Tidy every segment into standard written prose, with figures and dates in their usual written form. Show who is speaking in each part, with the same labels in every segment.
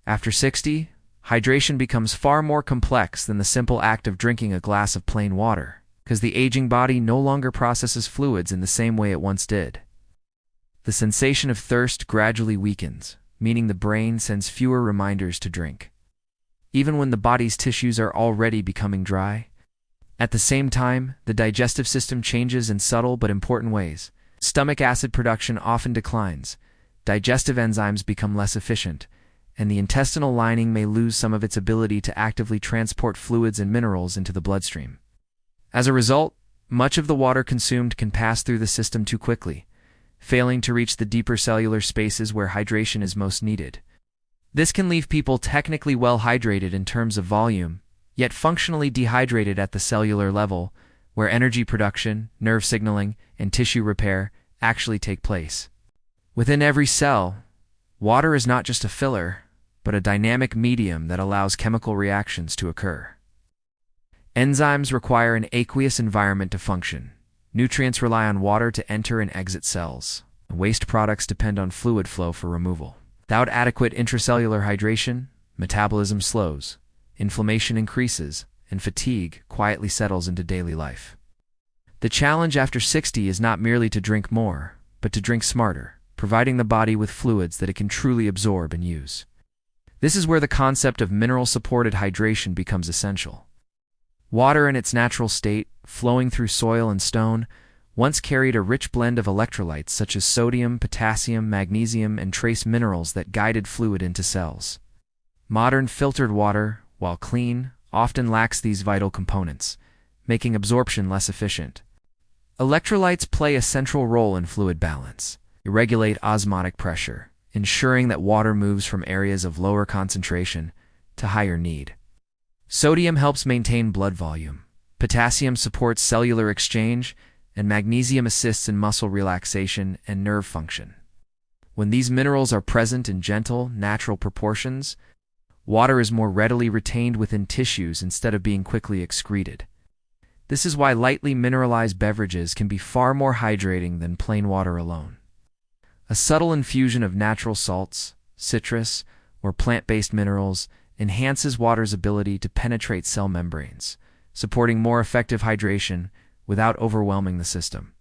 Speaker 1: After 60, hydration becomes far more complex than the simple act of drinking a glass of plain water, because the aging body no longer processes fluids in the same way it once did. The sensation of thirst gradually weakens, meaning the brain sends fewer reminders to drink, even when the body's tissues are already becoming dry. At the same time, the digestive system changes in subtle but important ways. Stomach acid production often declines, digestive enzymes become less efficient, and the intestinal lining may lose some of its ability to actively transport fluids and minerals into the bloodstream. As a result, much of the water consumed can pass through the system too quickly, failing to reach the deeper cellular spaces where hydration is most needed. This can leave people technically well hydrated in terms of volume, yet functionally dehydrated at the cellular level, where energy production, nerve signaling, and tissue repair actually take place. Within every cell, water is not just a filler, but a dynamic medium that allows chemical reactions to occur. Enzymes require an aqueous environment to function. Nutrients rely on water to enter and exit cells. Waste products depend on fluid flow for removal. Without adequate intracellular hydration, metabolism slows, inflammation increases, and fatigue quietly settles into daily life. The challenge after 60 is not merely to drink more, but to drink smarter, providing the body with fluids that it can truly absorb and use. This is where the concept of mineral-supported hydration becomes essential. Water in its natural state, flowing through soil and stone, once carried a rich blend of electrolytes such as sodium, potassium, magnesium, and trace minerals that guided fluid into cells. Modern filtered water, while clean, often lacks these vital components, making absorption less efficient. Electrolytes play a central role in fluid balance. They regulate osmotic pressure, ensuring that water moves from areas of lower concentration to higher need. Sodium helps maintain blood volume, potassium supports cellular exchange, and magnesium assists in muscle relaxation and nerve function. When these minerals are present in gentle, natural proportions, water is more readily retained within tissues instead of being quickly excreted. This is why lightly mineralized beverages can be far more hydrating than plain water alone. A subtle infusion of natural salts, citrus, or plant-based minerals enhances water's ability to penetrate cell membranes, supporting more effective hydration without overwhelming the system.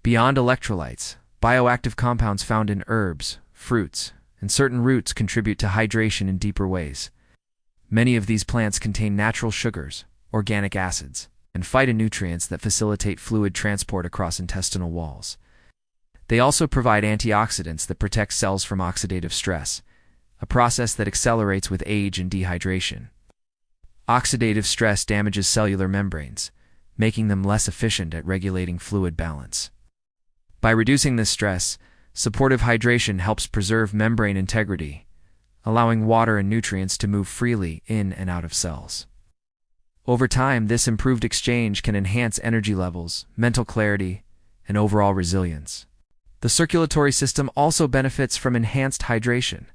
Speaker 1: Beyond electrolytes, bioactive compounds found in herbs, fruits, and certain roots contribute to hydration in deeper ways. Many of these plants contain natural sugars, organic acids, and phytonutrients that facilitate fluid transport across intestinal walls. They also provide antioxidants that protect cells from oxidative stress, a process that accelerates with age and dehydration. Oxidative stress damages cellular membranes, making them less efficient at regulating fluid balance. By reducing this stress, supportive hydration helps preserve membrane integrity, allowing water and nutrients to move freely in and out of cells. Over time, this improved exchange can enhance energy levels, mental clarity, and overall resilience. The circulatory system also benefits from enhanced hydration.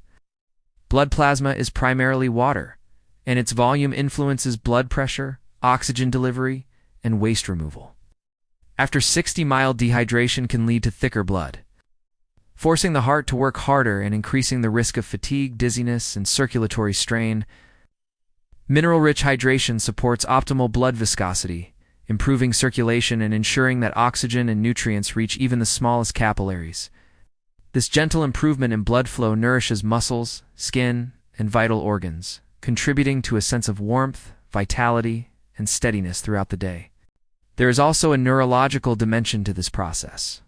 Speaker 1: Blood plasma is primarily water, and its volume influences blood pressure, oxygen delivery, and waste removal. After 60, mild dehydration can lead to thicker blood, forcing the heart to work harder and increasing the risk of fatigue, dizziness, and circulatory strain. Mineral-rich hydration supports optimal blood viscosity, improving circulation and ensuring that oxygen and nutrients reach even the smallest capillaries. This gentle improvement in blood flow nourishes muscles, skin, and vital organs, contributing to a sense of warmth, vitality, and steadiness throughout the day. There is also a neurological dimension to this process.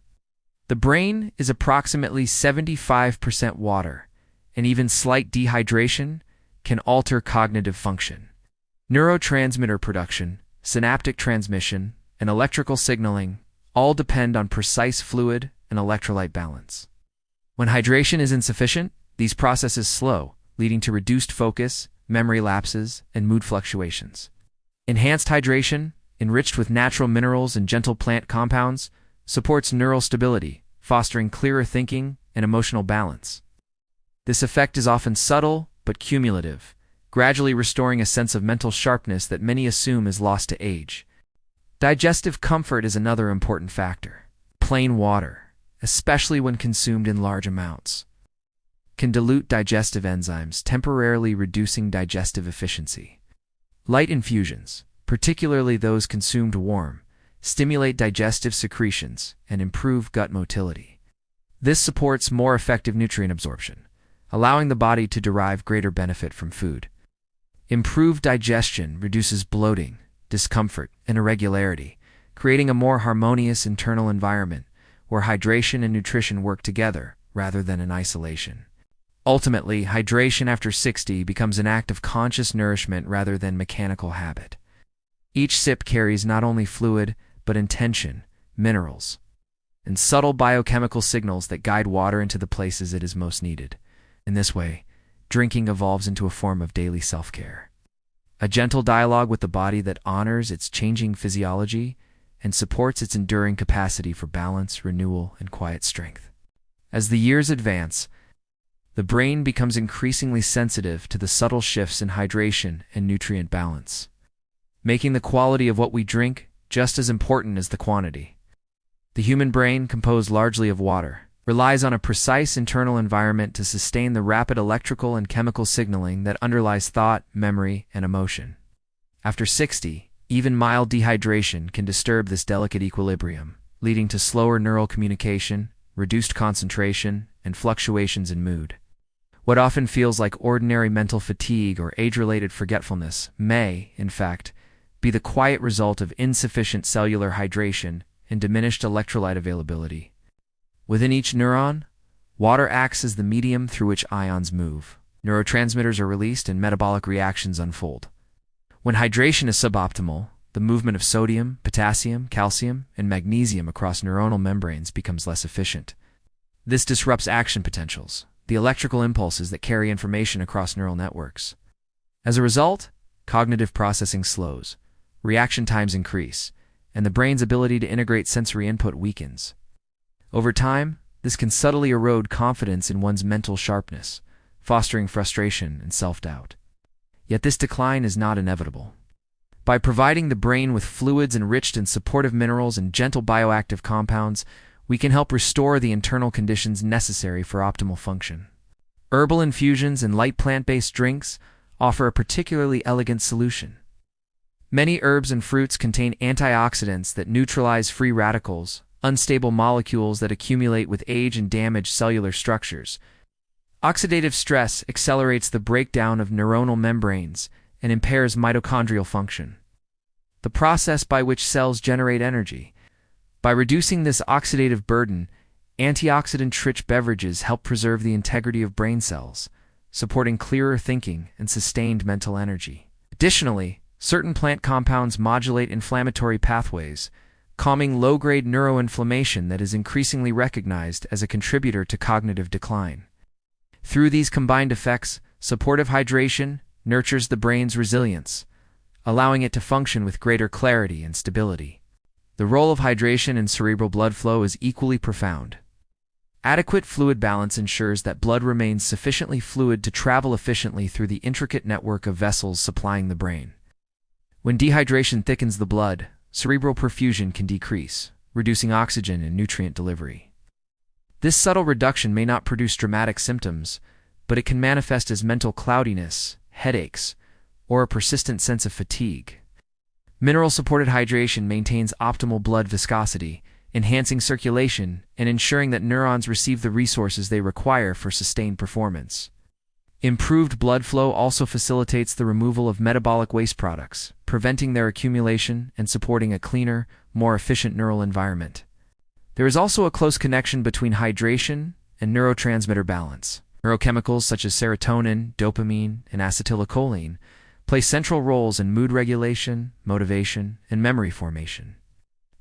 Speaker 1: The brain is approximately 75% water, and even slight dehydration can alter cognitive function. Neurotransmitter production, synaptic transmission, and electrical signaling all depend on precise fluid and electrolyte balance. When hydration is insufficient, these processes slow, leading to reduced focus, memory lapses, and mood fluctuations. Enhanced hydration, enriched with natural minerals and gentle plant compounds, supports neural stability, fostering clearer thinking and emotional balance. This effect is often subtle but cumulative, gradually restoring a sense of mental sharpness that many assume is lost to age. Digestive comfort is another important factor. Plain water, especially when consumed in large amounts, can dilute digestive enzymes, temporarily reducing digestive efficiency. Light infusions, particularly those consumed warm, stimulate digestive secretions and improve gut motility. This supports more effective nutrient absorption, allowing the body to derive greater benefit from food. Improved digestion reduces bloating, discomfort, and irregularity, creating a more harmonious internal environment where hydration and nutrition work together rather than in isolation. Ultimately, hydration after 60 becomes an act of conscious nourishment rather than mechanical habit. Each sip carries not only fluid, but intention, minerals, and subtle biochemical signals that guide water into the places it is most needed. In this way, drinking evolves into a form of daily self-care. A gentle dialogue with the body that honors its changing physiology and supports its enduring capacity for balance, renewal, and quiet strength. As the years advance, the brain becomes increasingly sensitive to the subtle shifts in hydration and nutrient balance, making the quality of what we drink just as important as the quantity. The human brain, composed largely of water, relies on a precise internal environment to sustain the rapid electrical and chemical signaling that underlies thought, memory, and emotion. After 60, even mild dehydration can disturb this delicate equilibrium, leading to slower neural communication, reduced concentration, and fluctuations in mood. What often feels like ordinary mental fatigue or age-related forgetfulness may, in fact, be the quiet result of insufficient cellular hydration and diminished electrolyte availability. Within each neuron, water acts as the medium through which ions move. Neurotransmitters are released and metabolic reactions unfold. When hydration is suboptimal, the movement of sodium, potassium, calcium, and magnesium across neuronal membranes becomes less efficient. This disrupts action potentials, the electrical impulses that carry information across neural networks. As a result, cognitive processing slows, reaction times increase, and the brain's ability to integrate sensory input weakens. Over time, this can subtly erode confidence in one's mental sharpness, fostering frustration and self-doubt. Yet this decline is not inevitable. By providing the brain with fluids enriched in supportive minerals and gentle bioactive compounds, we can help restore the internal conditions necessary for optimal function. Herbal infusions and light plant-based drinks offer a particularly elegant solution. Many herbs and fruits contain antioxidants that neutralize free radicals, unstable molecules that accumulate with age and damage cellular structures. Oxidative stress accelerates the breakdown of neuronal membranes and impairs mitochondrial function, the process by which cells generate energy. By reducing this oxidative burden, antioxidant-rich beverages help preserve the integrity of brain cells, supporting clearer thinking and sustained mental energy. Additionally, certain plant compounds modulate inflammatory pathways, calming low-grade neuroinflammation that is increasingly recognized as a contributor to cognitive decline. Through these combined effects, supportive hydration nurtures the brain's resilience, allowing it to function with greater clarity and stability. The role of hydration in cerebral blood flow is equally profound. Adequate fluid balance ensures that blood remains sufficiently fluid to travel efficiently through the intricate network of vessels supplying the brain. When dehydration thickens the blood, cerebral perfusion can decrease, reducing oxygen and nutrient delivery. This subtle reduction may not produce dramatic symptoms, but it can manifest as mental cloudiness, headaches, or a persistent sense of fatigue. Mineral-supported hydration maintains optimal blood viscosity, enhancing circulation and ensuring that neurons receive the resources they require for sustained performance. Improved blood flow also facilitates the removal of metabolic waste products, preventing their accumulation and supporting a cleaner, more efficient neural environment. There is also a close connection between hydration and neurotransmitter balance. Neurochemicals such as serotonin, dopamine, and acetylcholine play central roles in mood regulation, motivation, and memory formation.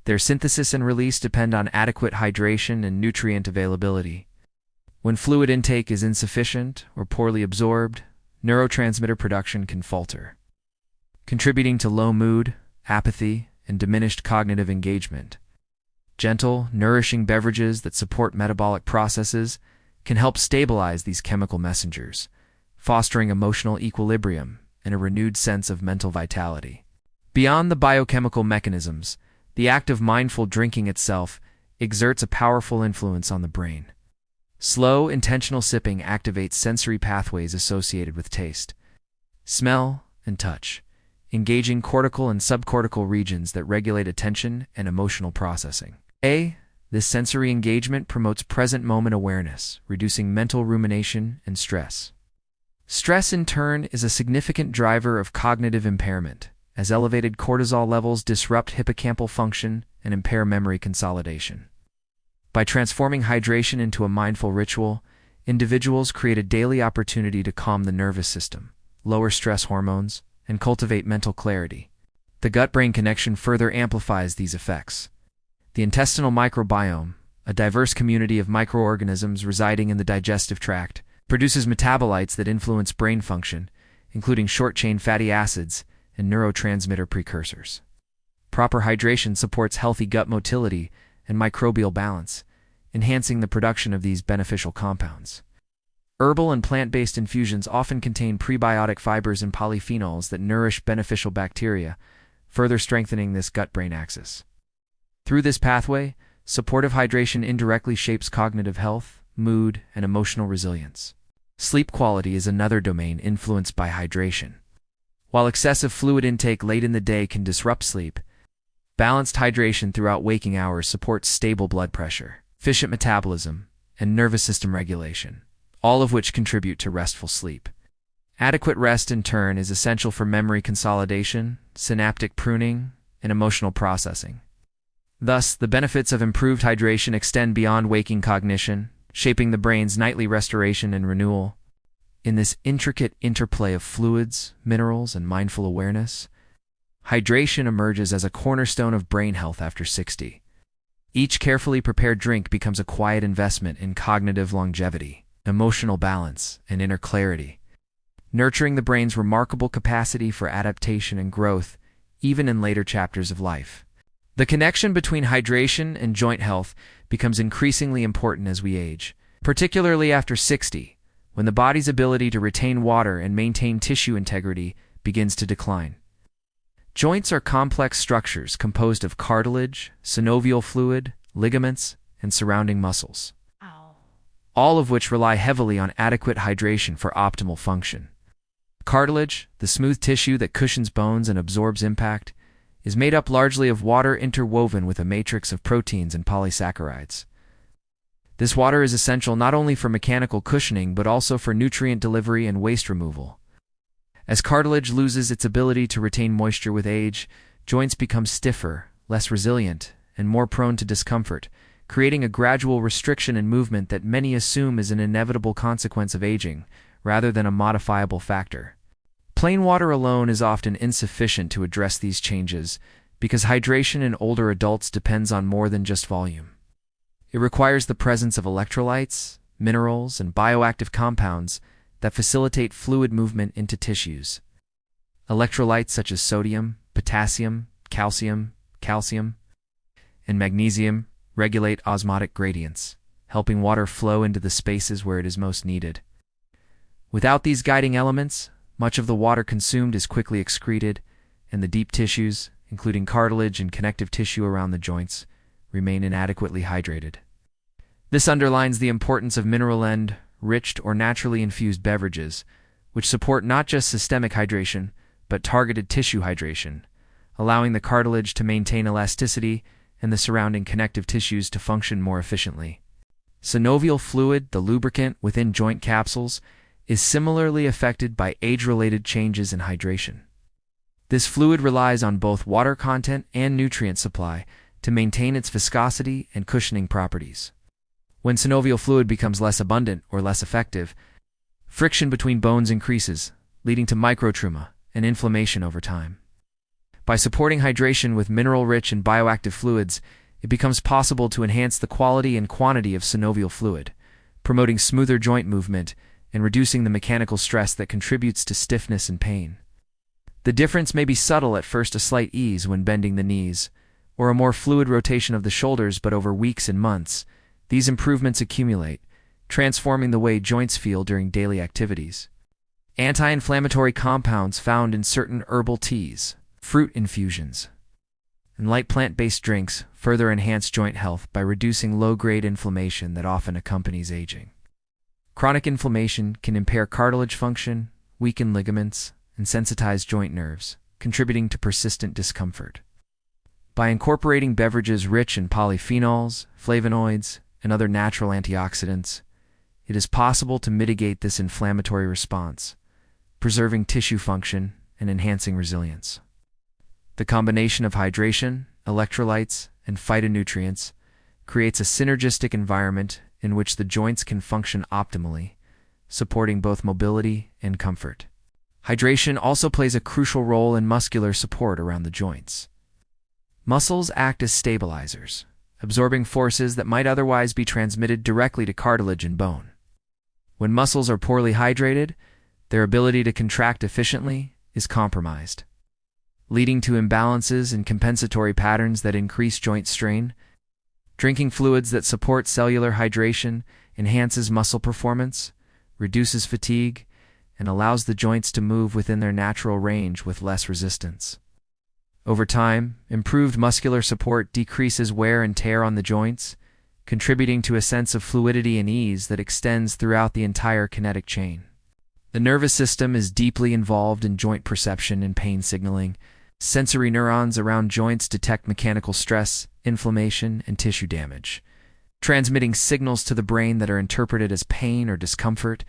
Speaker 1: Their synthesis and release depend on adequate hydration and nutrient availability. When fluid intake is insufficient or poorly absorbed, neurotransmitter production can falter, contributing to low mood, apathy, and diminished cognitive engagement. Gentle, nourishing beverages that support metabolic processes can help stabilize these chemical messengers, fostering emotional equilibrium and a renewed sense of mental vitality. Beyond the biochemical mechanisms, the act of mindful drinking itself exerts a powerful influence on the brain. Slow, intentional sipping activates sensory pathways associated with taste, smell, and touch, engaging cortical and subcortical regions that regulate attention and emotional processing. This sensory engagement promotes present moment awareness, reducing mental rumination and stress. Stress, in turn, is a significant driver of cognitive impairment, as elevated cortisol levels disrupt hippocampal function and impair memory consolidation. By transforming hydration into a mindful ritual, individuals create a daily opportunity to calm the nervous system, lower stress hormones, and cultivate mental clarity. The gut-brain connection further amplifies these effects. The intestinal microbiome, a diverse community of microorganisms residing in the digestive tract, produces metabolites that influence brain function, including short-chain fatty acids and neurotransmitter precursors. Proper hydration supports healthy gut motility and microbial balance, enhancing the production of these beneficial compounds. Herbal and plant-based infusions often contain prebiotic fibers and polyphenols that nourish beneficial bacteria, further strengthening this gut-brain axis. Through this pathway, supportive hydration indirectly shapes cognitive health, mood, and emotional resilience. Sleep quality is another domain influenced by hydration. While excessive fluid intake late in the day can disrupt sleep, balanced hydration throughout waking hours supports stable blood pressure, efficient metabolism, and nervous system regulation, all of which contribute to restful sleep. Adequate rest, in turn, is essential for memory consolidation, synaptic pruning, and emotional processing. Thus, the benefits of improved hydration extend beyond waking cognition, shaping the brain's nightly restoration and renewal. In this intricate interplay of fluids, minerals, and mindful awareness, hydration emerges as a cornerstone of brain health after 60. Each carefully prepared drink becomes a quiet investment in cognitive longevity, emotional balance, and inner clarity, nurturing the brain's remarkable capacity for adaptation and growth, even in later chapters of life. The connection between hydration and joint health becomes increasingly important as we age, particularly after 60, when the body's ability to retain water and maintain tissue integrity begins to decline. Joints are complex structures composed of cartilage, synovial fluid, ligaments, and surrounding muscles, all of which rely heavily on adequate hydration for optimal function. Cartilage, the smooth tissue that cushions bones and absorbs impact, is made up largely of water interwoven with a matrix of proteins and polysaccharides. This water is essential not only for mechanical cushioning but also for nutrient delivery and waste removal. As cartilage loses its ability to retain moisture with age, joints become stiffer, less resilient, and more prone to discomfort, creating a gradual restriction in movement that many assume is an inevitable consequence of aging, rather than a modifiable factor. Plain water alone is often insufficient to address these changes because hydration in older adults depends on more than just volume. It requires the presence of electrolytes, minerals, and bioactive compounds that facilitate fluid movement into tissues. Electrolytes such as sodium, potassium, calcium, and magnesium regulate osmotic gradients, helping water flow into the spaces where it is most needed. Without these guiding elements, much of the water consumed is quickly excreted, and the deep tissues, including cartilage and connective tissue around the joints, remain inadequately hydrated. This underlines the importance of mineral-enriched or naturally infused beverages, which support not just systemic hydration, but targeted tissue hydration, allowing the cartilage to maintain elasticity and the surrounding connective tissues to function more efficiently. Synovial fluid, the lubricant within joint capsules, is similarly affected by age-related changes in hydration. This fluid relies on both water content and nutrient supply to maintain its viscosity and cushioning properties. When synovial fluid becomes less abundant or less effective, friction between bones increases, leading to microtrauma and inflammation over time. By supporting hydration with mineral-rich and bioactive fluids, it becomes possible to enhance the quality and quantity of synovial fluid, promoting smoother joint movement and reducing the mechanical stress that contributes to stiffness and pain. The difference may be subtle at first, a slight ease when bending the knees, or a more fluid rotation of the shoulders, but over weeks and months, these improvements accumulate, transforming the way joints feel during daily activities. Anti-inflammatory compounds found in certain herbal teas, fruit infusions, and light plant-based drinks further enhance joint health by reducing low-grade inflammation that often accompanies aging. Chronic inflammation can impair cartilage function, weaken ligaments, and sensitize joint nerves, contributing to persistent discomfort. By incorporating beverages rich in polyphenols, flavonoids, and other natural antioxidants, it is possible to mitigate this inflammatory response, preserving tissue function and enhancing resilience. The combination of hydration, electrolytes, and phytonutrients creates a synergistic environment in which the joints can function optimally, supporting both mobility and comfort. Hydration also plays a crucial role in muscular support around the joints. Muscles act as stabilizers, absorbing forces that might otherwise be transmitted directly to cartilage and bone. When muscles are poorly hydrated, their ability to contract efficiently is compromised, leading to imbalances and compensatory patterns that increase joint strain. Drinking fluids that support cellular hydration enhances muscle performance, reduces fatigue, and allows the joints to move within their natural range with less resistance. Over time, improved muscular support decreases wear and tear on the joints, contributing to a sense of fluidity and ease that extends throughout the entire kinetic chain. The nervous system is deeply involved in joint perception and pain signaling. Sensory neurons around joints detect mechanical stress, inflammation, and tissue damage, transmitting signals to the brain that are interpreted as pain or discomfort.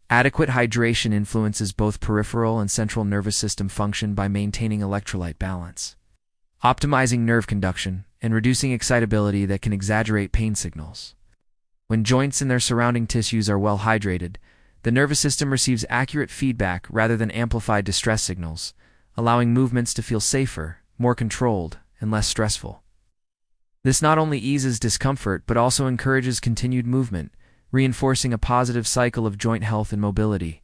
Speaker 1: Adequate hydration influences both peripheral and central nervous system function by maintaining electrolyte balance, optimizing nerve conduction, and reducing excitability that can exaggerate pain signals. When joints and their surrounding tissues are well hydrated, the nervous system receives accurate feedback rather than amplified distress signals, allowing movements to feel safer, more controlled, and less stressful. This not only eases discomfort but also encourages continued movement, reinforcing a positive cycle of joint health and mobility.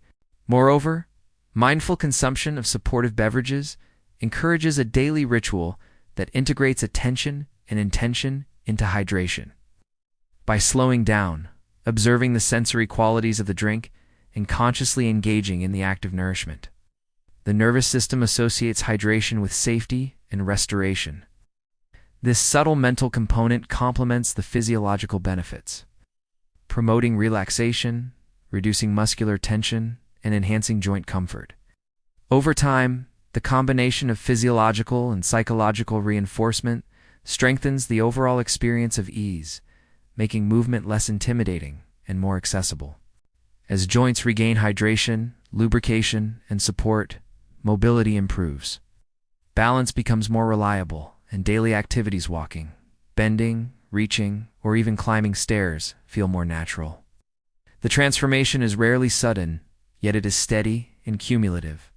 Speaker 1: Moreover, mindful consumption of supportive beverages encourages a daily ritual that integrates attention and intention into hydration. By slowing down, observing the sensory qualities of the drink, and consciously engaging in the act of nourishment, the nervous system associates hydration with safety and restoration. This subtle mental component complements the physiological benefits, promoting relaxation, reducing muscular tension, and enhancing joint comfort. Over time, the combination of physiological and psychological reinforcement strengthens the overall experience of ease, making movement less intimidating and more accessible. As joints regain hydration, lubrication, and support, mobility improves. Balance becomes more reliable, and daily activities walking, bending, reaching, or even climbing stairs feel more natural. The transformation is rarely sudden, yet it is steady and cumulative.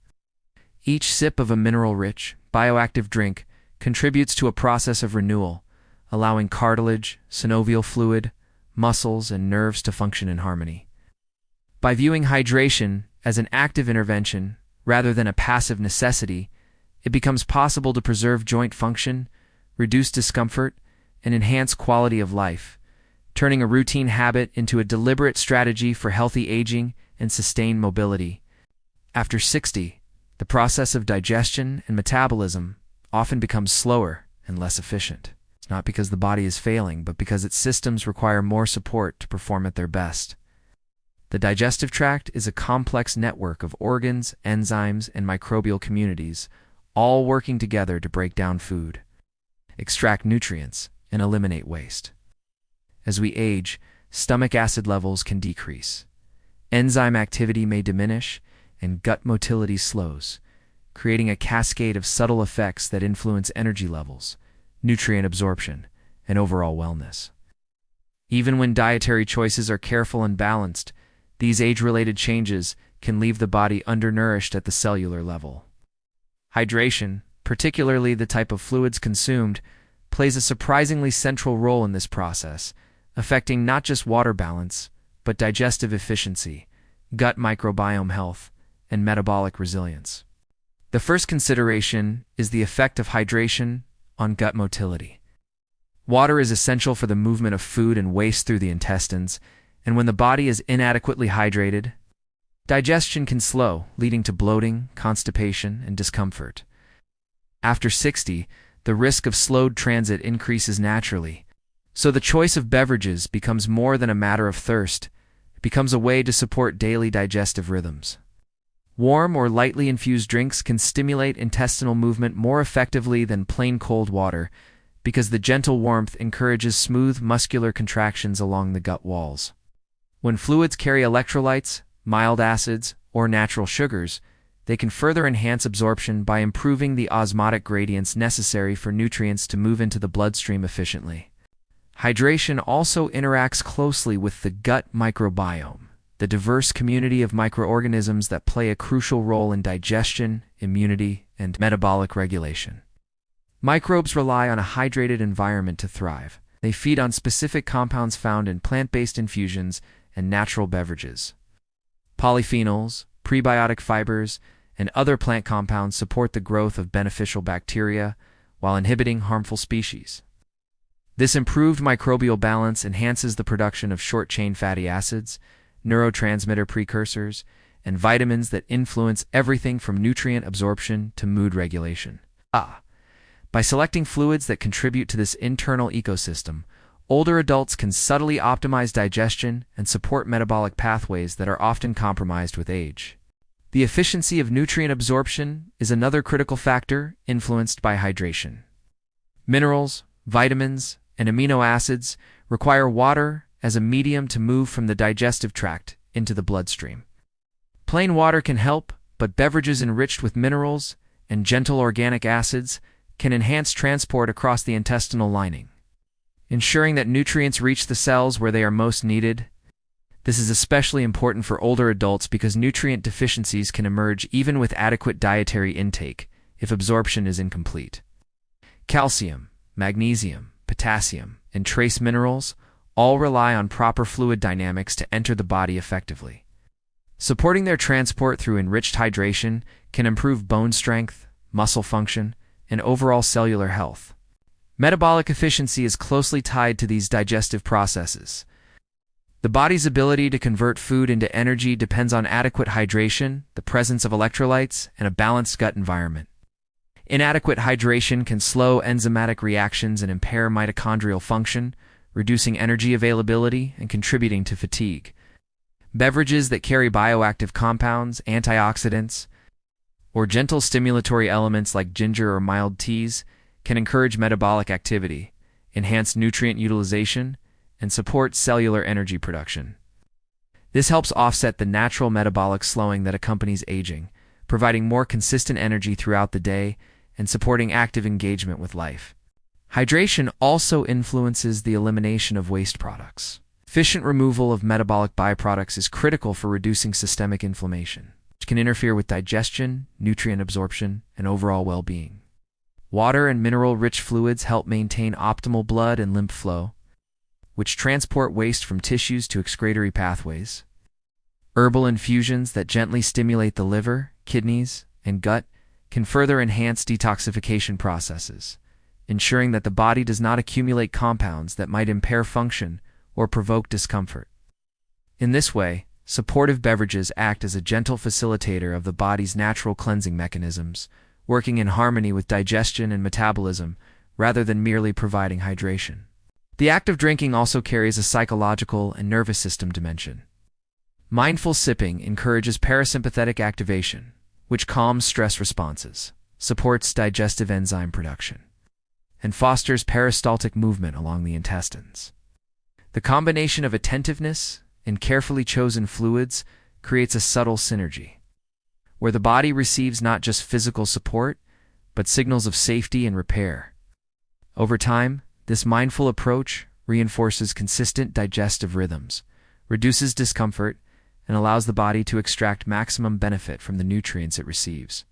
Speaker 1: Each sip of a mineral-rich, bioactive drink contributes to a process of renewal, allowing cartilage, synovial fluid, muscles, and nerves to function in harmony. By viewing hydration as an active intervention rather than a passive necessity, it becomes possible to preserve joint function, reduce discomfort, and enhance quality of life, turning a routine habit into a deliberate strategy for healthy aging and sustained mobility. After 60, the process of digestion and metabolism often becomes slower and less efficient. It's not because the body is failing, but because its systems require more support to perform at their best. The digestive tract is a complex network of organs, enzymes, and microbial communities, all working together to break down food, extract nutrients, and eliminate waste. As we age, stomach acid levels can decrease, enzyme activity may diminish, and gut motility slows, creating a cascade of subtle effects that influence energy levels, nutrient absorption, and overall wellness. Even when dietary choices are careful and balanced, these age-related changes can leave the body undernourished at the cellular level. Hydration, particularly the type of fluids consumed, plays a surprisingly central role in this process, affecting not just water balance, but digestive efficiency, gut microbiome health, and metabolic resilience. The first consideration is the effect of hydration on gut motility. Water is essential for the movement of food and waste through the intestines, and when the body is inadequately hydrated, digestion can slow, leading to bloating, constipation, and discomfort. After 60, the risk of slowed transit increases naturally. So the choice of beverages becomes more than a matter of thirst. It becomes a way to support daily digestive rhythms. Warm or lightly infused drinks can stimulate intestinal movement more effectively than plain cold water because the gentle warmth encourages smooth muscular contractions along the gut walls. When fluids carry electrolytes, mild acids, or natural sugars, they can further enhance absorption by improving the osmotic gradients necessary for nutrients to move into the bloodstream efficiently. Hydration also interacts closely with the gut microbiome, the diverse community of microorganisms that play a crucial role in digestion, immunity, and metabolic regulation. Microbes rely on a hydrated environment to thrive. They feed on specific compounds found in plant-based infusions and natural beverages. Polyphenols, prebiotic fibers, and other plant compounds support the growth of beneficial bacteria while inhibiting harmful species. This improved microbial balance enhances the production of short-chain fatty acids, neurotransmitter precursors, and vitamins that influence everything from nutrient absorption to mood regulation. By selecting fluids that contribute to this internal ecosystem, older adults can subtly optimize digestion and support metabolic pathways that are often compromised with age. The efficiency of nutrient absorption is another critical factor influenced by hydration. Minerals, vitamins, and amino acids require water as a medium to move from the digestive tract into the bloodstream. Plain water can help, but beverages enriched with minerals and gentle organic acids can enhance transport across the intestinal lining, ensuring that nutrients reach the cells where they are most needed. This is especially important for older adults because nutrient deficiencies can emerge even with adequate dietary intake if absorption is incomplete. Calcium, magnesium, potassium, and trace minerals all rely on proper fluid dynamics to enter the body effectively. Supporting their transport through enriched hydration can improve bone strength, muscle function, and overall cellular health. Metabolic efficiency is closely tied to these digestive processes. The body's ability to convert food into energy depends on adequate hydration, the presence of electrolytes, and a balanced gut environment. Inadequate hydration can slow enzymatic reactions and impair mitochondrial function, reducing energy availability and contributing to fatigue. Beverages that carry bioactive compounds, antioxidants, or gentle stimulatory elements like ginger or mild teas can encourage metabolic activity, enhance nutrient utilization, and support cellular energy production. This helps offset the natural metabolic slowing that accompanies aging, providing more consistent energy throughout the day and supporting active engagement with life. Hydration also influences the elimination of waste products. Efficient removal of metabolic byproducts is critical for reducing systemic inflammation, which can interfere with digestion, nutrient absorption, and overall well-being. Water and mineral-rich fluids help maintain optimal blood and lymph flow, which transport waste from tissues to excretory pathways. Herbal infusions that gently stimulate the liver, kidneys, and gut can further enhance detoxification processes, ensuring that the body does not accumulate compounds that might impair function or provoke discomfort. In this way, supportive beverages act as a gentle facilitator of the body's natural cleansing mechanisms, working in harmony with digestion and metabolism rather than merely providing hydration. The act of drinking also carries a psychological and nervous system dimension. Mindful sipping encourages parasympathetic activation, which calms stress responses, supports digestive enzyme production, and fosters peristaltic movement along the intestines. The combination of attentiveness and carefully chosen fluids creates a subtle synergy, where the body receives not just physical support, but signals of safety and repair. Over time, this mindful approach reinforces consistent digestive rhythms, reduces discomfort, and allows the body to extract maximum benefit from the nutrients it receives.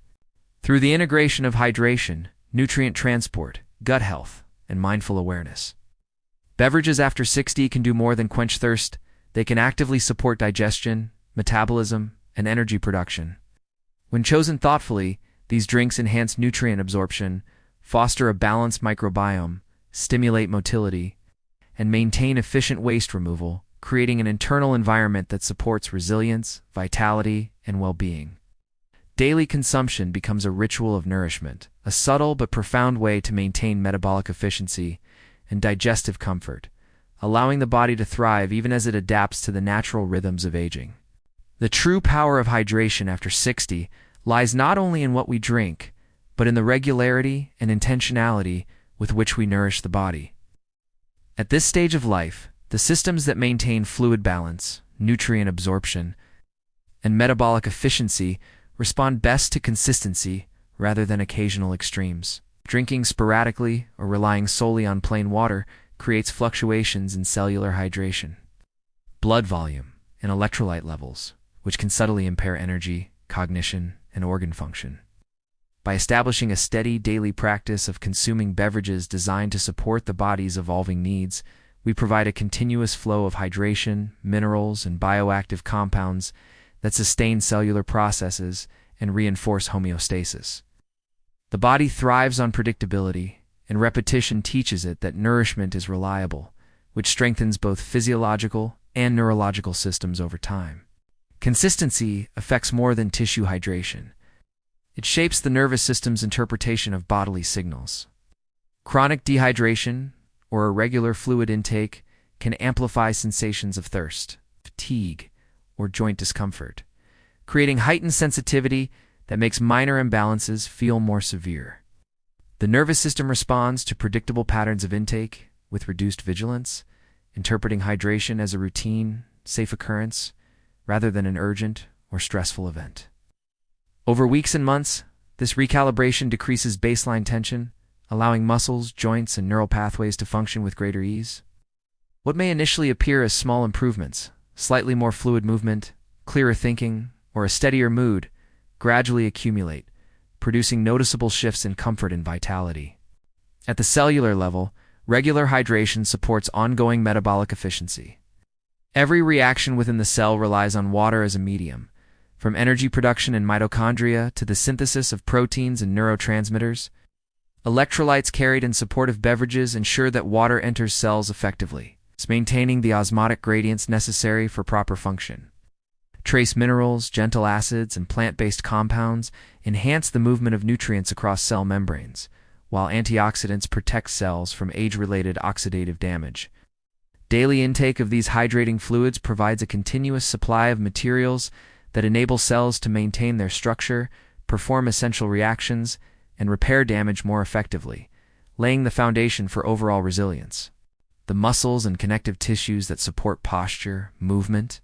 Speaker 1: Through the integration of hydration, nutrient transport, gut health, and mindful awareness, beverages after 60 can do more than quench thirst. They can actively support digestion, metabolism, and energy production. When chosen thoughtfully, these drinks enhance nutrient absorption, foster a balanced microbiome, stimulate motility, and maintain efficient waste removal, creating an internal environment that supports resilience, vitality, and well-being. Daily consumption becomes a ritual of nourishment, a subtle but profound way to maintain metabolic efficiency and digestive comfort, allowing the body to thrive even as it adapts to the natural rhythms of aging. The true power of hydration after 60 lies not only in what we drink, but in the regularity and intentionality with which we nourish the body. At this stage of life, the systems that maintain fluid balance, nutrient absorption, and metabolic efficiency respond best to consistency rather than occasional extremes. Drinking sporadically or relying solely on plain water creates fluctuations in cellular hydration, blood volume, and electrolyte levels, which can subtly impair energy, cognition, and organ function. By establishing a steady daily practice of consuming beverages designed to support the body's evolving needs, we provide a continuous flow of hydration, minerals, and bioactive compounds that sustain cellular processes and reinforce homeostasis. The body thrives on predictability, and repetition teaches it that nourishment is reliable, which strengthens both physiological and neurological systems over time. Consistency affects more than tissue hydration. It shapes the nervous system's interpretation of bodily signals. Chronic dehydration, or irregular fluid intake, can amplify sensations of thirst, fatigue, or joint discomfort, creating heightened sensitivity that makes minor imbalances feel more severe. The nervous system responds to predictable patterns of intake with reduced vigilance, interpreting hydration as a routine, safe occurrence rather than an urgent or stressful event. Over weeks and months, this recalibration decreases baseline tension, allowing muscles, joints, and neural pathways to function with greater ease. What may initially appear as small improvements, slightly more fluid movement, clearer thinking, or a steadier mood, gradually accumulate, producing noticeable shifts in comfort and vitality. At the cellular level, regular hydration supports ongoing metabolic efficiency. Every reaction within the cell relies on water as a medium, from energy production in mitochondria to the synthesis of proteins and neurotransmitters. Electrolytes carried in supportive beverages ensure that water enters cells effectively, maintaining the osmotic gradients necessary for proper function. Trace minerals, gentle acids, and plant-based compounds enhance the movement of nutrients across cell membranes, while antioxidants protect cells from age-related oxidative damage. Daily intake of these hydrating fluids provides a continuous supply of materials that enable cells to maintain their structure, perform essential reactions, and repair damage more effectively, laying the foundation for overall resilience. The muscles and connective tissues that support posture, movement,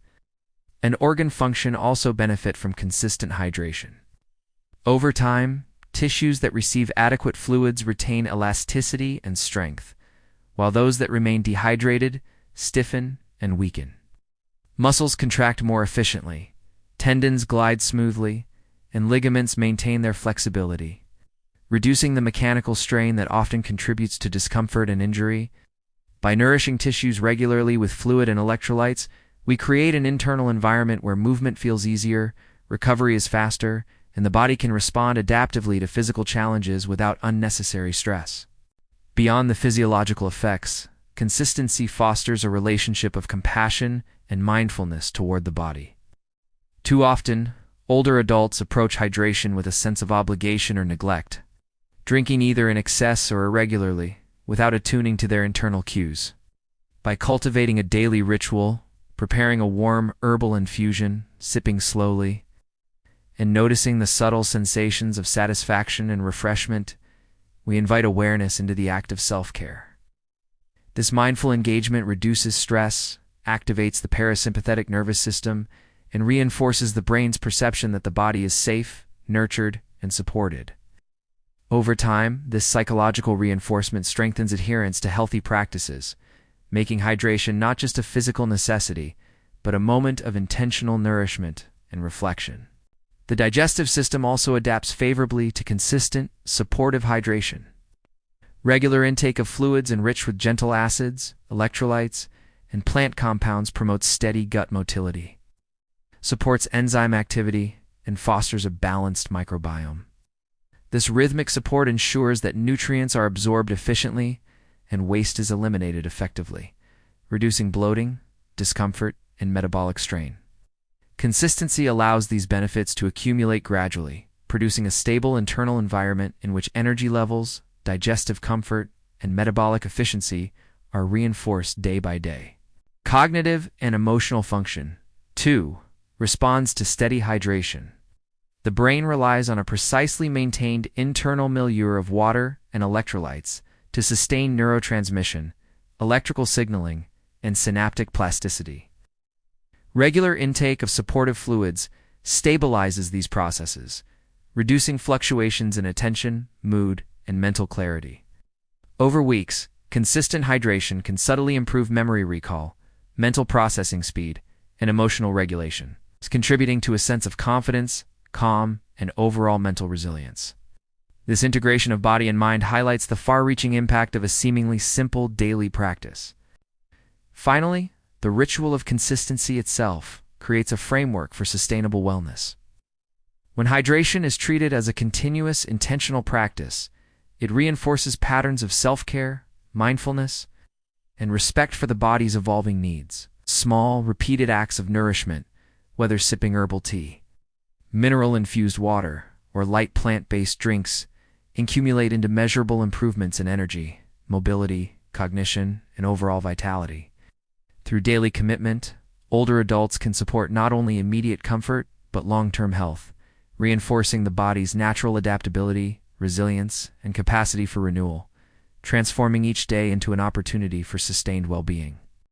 Speaker 1: and organ function also benefit from consistent hydration. Over time, tissues that receive adequate fluids retain elasticity and strength, while those that remain dehydrated stiffen and weaken. Muscles contract more efficiently, tendons glide smoothly, and ligaments maintain their flexibility, reducing the mechanical strain that often contributes to discomfort and injury. By nourishing tissues regularly with fluid and electrolytes, we create an internal environment where movement feels easier, recovery is faster, and the body can respond adaptively to physical challenges without unnecessary stress. Beyond the physiological effects, consistency fosters a relationship of compassion and mindfulness toward the body. Too often, older adults approach hydration with a sense of obligation or neglect, drinking either in excess or irregularly, without attuning to their internal cues. By cultivating a daily ritual, preparing a warm herbal infusion, sipping slowly, and noticing the subtle sensations of satisfaction and refreshment, we invite awareness into the act of self-care. This mindful engagement reduces stress, activates the parasympathetic nervous system, and reinforces the brain's perception that the body is safe, nurtured, and supported. Over time, this psychological reinforcement strengthens adherence to healthy practices, making hydration not just a physical necessity, but a moment of intentional nourishment and reflection. The digestive system also adapts favorably to consistent, supportive hydration. Regular intake of fluids enriched with gentle acids, electrolytes, and plant compounds promotes steady gut motility, supports enzyme activity, and fosters a balanced microbiome. This rhythmic support ensures that nutrients are absorbed efficiently and waste is eliminated effectively, reducing bloating, discomfort, and metabolic strain. Consistency allows these benefits to accumulate gradually, producing a stable internal environment in which energy levels, digestive comfort, and metabolic efficiency are reinforced day by day. Cognitive and emotional function. 2. Responds to steady hydration. The brain relies on a precisely maintained internal milieu of water and electrolytes to sustain neurotransmission, electrical signaling, and synaptic plasticity. Regular intake of supportive fluids stabilizes these processes, reducing fluctuations in attention, mood, and mental clarity. Over weeks, consistent hydration can subtly improve memory recall, mental processing speed, and emotional regulation, contributing to a sense of confidence, calm, and overall mental resilience. This integration of body and mind highlights the far-reaching impact of a seemingly simple daily practice. Finally, the ritual of consistency itself creates a framework for sustainable wellness. When hydration is treated as a continuous, intentional practice, it reinforces patterns of self-care, mindfulness, and respect for the body's evolving needs. Small, repeated acts of nourishment, whether sipping herbal tea, mineral-infused water, or light plant-based drinks, accumulate into measurable improvements in energy, mobility, cognition, and overall vitality. Through daily commitment, older adults can support not only immediate comfort, but long-term health, reinforcing the body's natural adaptability, resilience, and capacity for renewal, transforming each day into an opportunity for sustained well-being.